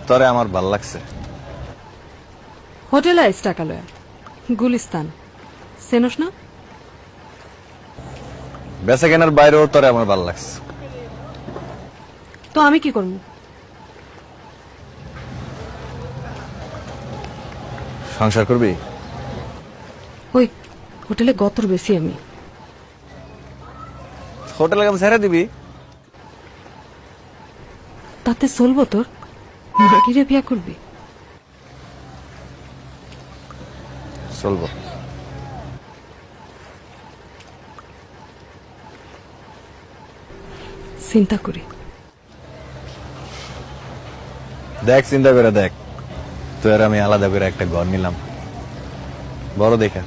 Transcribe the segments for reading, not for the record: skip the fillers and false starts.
তোরে আমার ভাল লাগছে। হোটেলে আইস টাকা লয়া গুলিস্তান চেনস না? বেচা কেনার বাইরেও তোরে আমার ভাল লাগছে। তো আমি কি করবো? সংসার করবি? ওই হোটেলে গতর বেশি আমি। হোটেলে কাম ছেড়ে দিবি? তাতে চলবো তোর? মাগিরে বিয়া করবি? চলবো। চিন্তা করি। দেখ চিন্তা করে দেখ, তুই আর আমি আলাদা করে একটা ঘর নিলাম, বড় দেখা।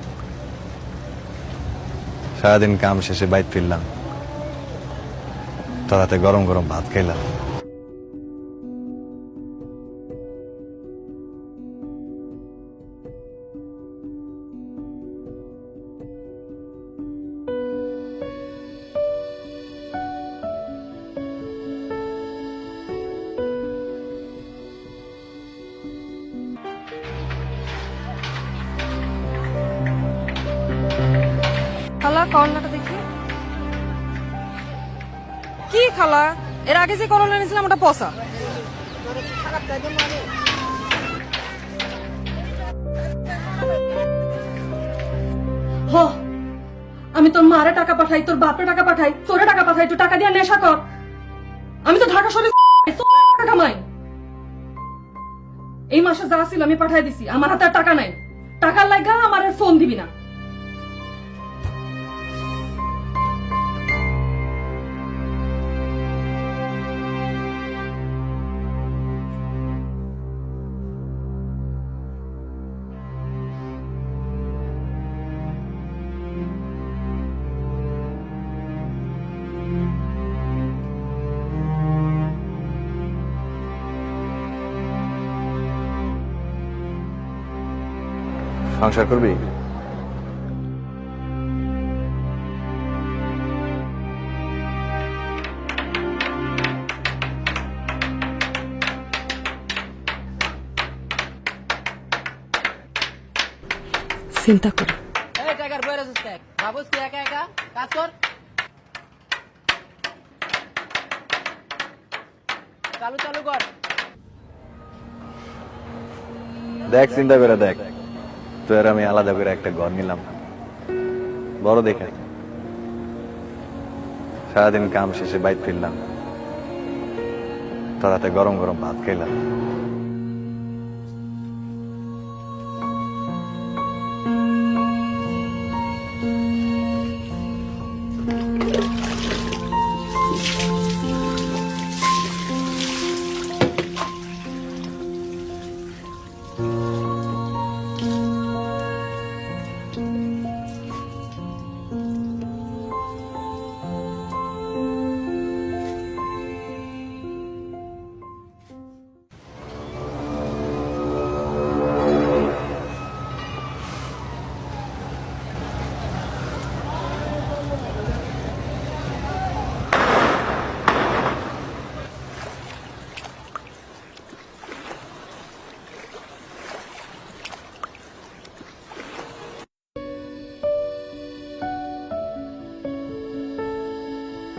সারাদিন কাম শেষে বাইর ফিরলাম, তোর হাতে গরম গরম ভাত খাইলাম। খালা করলাটা দেখি। কি খালা, এর আগে যে করলা নিয়েছিলাম ওটা পচা। হ, আমি তোর মারে টাকা পাঠাই, তোর বাপরে টাকা পাঠাই, তোরে টাকা পাঠাই, তুই টাকা দিয়ে নেশা কর। আমি তো ঢাকা শহরে টাকা কামাই। এই মাসে যা ছিল আমি পাঠাই দিছি, আমার হাতে আর টাকা নাই। টাকার লাগা আমার আর ফোন দিবি না। সংসার করবি? চিন্তা করি। এই টাকার বইরা যাচ্ছে ভাবুস তুই একা একা কাজ কর। চালু চালু কর। দেখ চিন্তা করে দেখ, তুই আর আমি আলাদা করে একটা ঘর নিলাম, বড় দেখে। সারাদিন কাম শেষে বাইর ফিরলাম, তোর হাতে গরম গরম ভাত খাইলাম।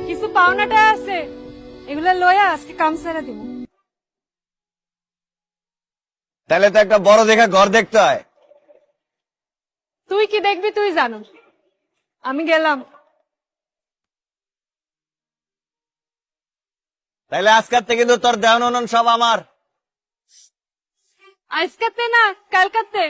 কিছু পাওনাটা আছে, এগুলা লয়া আজকে কাম ছেড়ে দিব। তাহলে তো একটা বড় দেখে ঘর দেখতে হয়। তুই কি দেখবি তুই জানো, আমি গেলাম। তাইলে আজকের থেকে কিন্তু তোর দেওয়ান সব আমার। আজকাতে না কালকাতে।